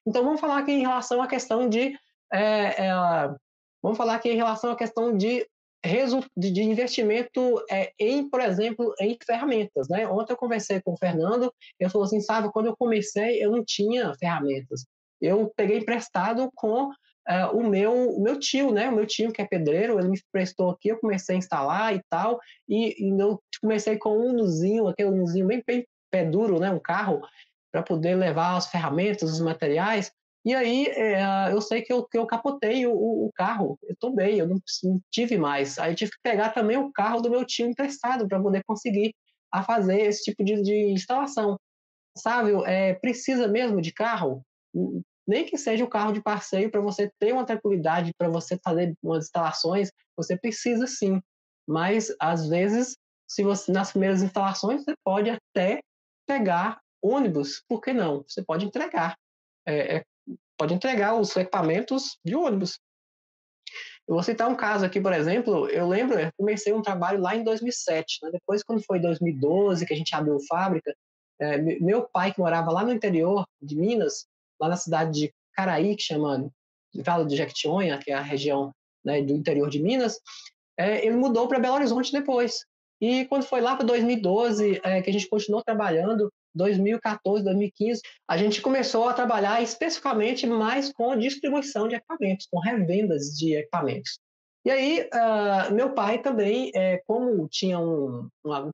Então, vamos falar aqui em relação à questão de. é, é, Vamos falar aqui em relação à questão de investimento em, por exemplo, em ferramentas. Né? Ontem eu conversei com o Fernando, ele falou assim: sabe, quando eu comecei, eu não tinha ferramentas. Eu peguei emprestado com o meu tio, né? O meu tio, que é pedreiro, ele me prestou aqui, eu comecei a instalar e tal, e eu comecei com um unozinho, aquele unozinho bem pé duro, né? Um carro, para poder levar as ferramentas, os materiais. E aí, eu sei que eu capotei o carro, eu tombei, eu não tive mais. Aí tive que pegar também o carro do meu tio emprestado para poder conseguir a fazer esse tipo de instalação. Sabe, precisa mesmo de carro? Nem que seja o carro de passeio para você ter uma tranquilidade, para você fazer umas instalações, você precisa sim. Mas, às vezes, se você nas primeiras instalações, você pode até pegar ônibus, por que não? Você pode entregar os equipamentos de ônibus. Eu vou citar um caso aqui, por exemplo, eu lembro, eu comecei um trabalho lá em 2007, né? Depois, quando foi 2012, que a gente abriu fábrica, meu pai, que morava lá no interior de Minas, lá na cidade de Caraí, que chama Vale do Jequitinhonha, que é a região, né, do interior de Minas, ele mudou para Belo Horizonte depois. E quando foi lá para 2012, que a gente continuou trabalhando, 2014, 2015, a gente começou a trabalhar especificamente mais com distribuição de equipamentos, com revendas de equipamentos. E aí, meu pai também, como tinha um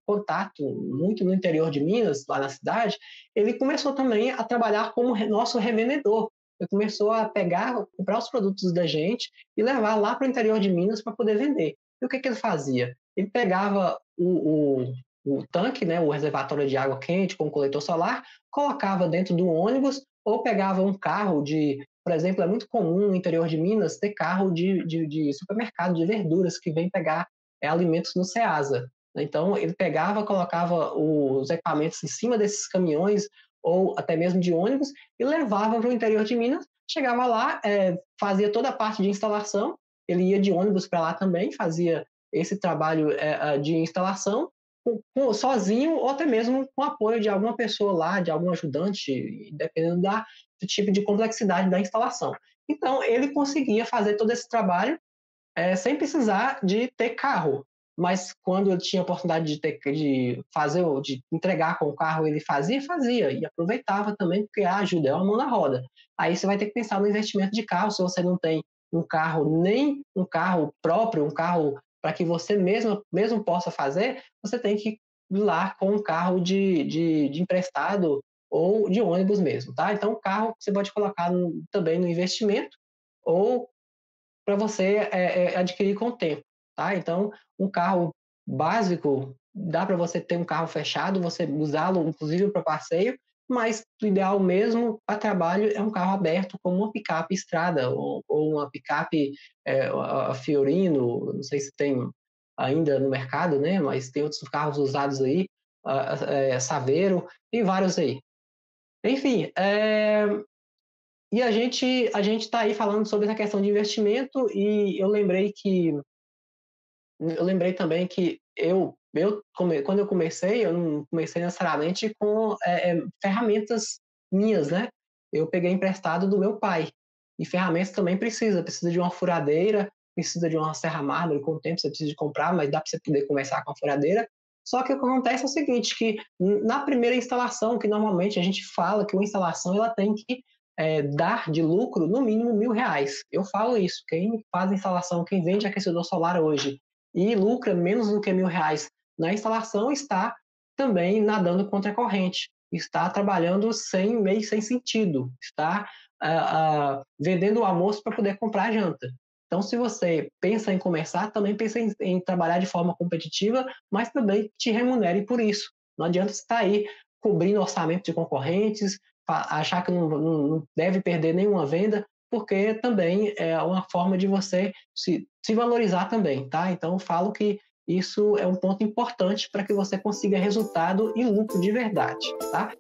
contato muito no interior de Minas, lá na cidade, ele começou também a trabalhar como nosso revendedor. Ele começou a pegar, comprar os produtos da gente e levar lá para o interior de Minas para poder vender. E o que, que ele fazia? Ele pegava o tanque, né, o reservatório de água quente com o coletor solar, colocava dentro do ônibus ou pegava um carro de, por exemplo, é muito comum no interior de Minas ter carro de supermercado de verduras que vem pegar alimentos no Ceasa. Então, ele pegava, colocava os equipamentos em cima desses caminhões ou até mesmo de ônibus e levava para o interior de Minas, chegava lá, fazia toda a parte de instalação, ele ia de ônibus para lá também, fazia esse trabalho de instalação sozinho ou até mesmo com o apoio de alguma pessoa lá, de algum ajudante, dependendo do tipo de complexidade da instalação. Então, ele conseguia fazer todo esse trabalho sem precisar de ter carro. Mas quando eu tinha a oportunidade de fazer, de entregar com o carro, ele fazia e aproveitava também, porque ajuda, é uma mão na roda. Aí você vai ter que pensar no investimento de carro, se você não tem um carro, nem um carro próprio, um carro para que você mesmo possa fazer, você tem que ir lá com um carro de emprestado ou de ônibus mesmo, tá? Então, o carro você pode colocar também no investimento ou para você adquirir com o tempo, tá? Então, um carro básico, dá para você ter um carro fechado, você usá-lo inclusive para passeio, mas o ideal mesmo para trabalho é um carro aberto, como uma picape estrada ou uma picape a Fiorino, não sei se tem ainda no mercado, né? Mas tem outros carros usados aí, Saveiro, tem vários aí. Enfim, e a gente está aí falando sobre essa questão de investimento e eu lembrei também que quando eu comecei, eu não comecei necessariamente com ferramentas minhas, né? Eu peguei emprestado do meu pai. E ferramentas também precisa de uma furadeira, precisa de uma serra mármore, com o tempo você precisa de comprar, mas dá para você poder começar com a furadeira. Só que o que acontece é o seguinte, que na primeira instalação, que normalmente a gente fala que uma instalação ela tem que dar de lucro no mínimo R$ 1.000. Eu falo isso, quem faz instalação, quem vende aquecedor solar hoje e lucra menos do que R$ 1.000 na instalação está também nadando contra a corrente, está trabalhando sem sentido, está vendendo o almoço para poder comprar a janta. Então, se você pensa em começar, também pensa em trabalhar de forma competitiva, mas também te remunere por isso. Não adianta você estar aí cobrindo orçamento de concorrentes, achar que não deve perder nenhuma venda, porque também é uma forma de você se valorizar também, tá? Então, eu falo que isso é um ponto importante para que você consiga resultado e lucro de verdade, tá?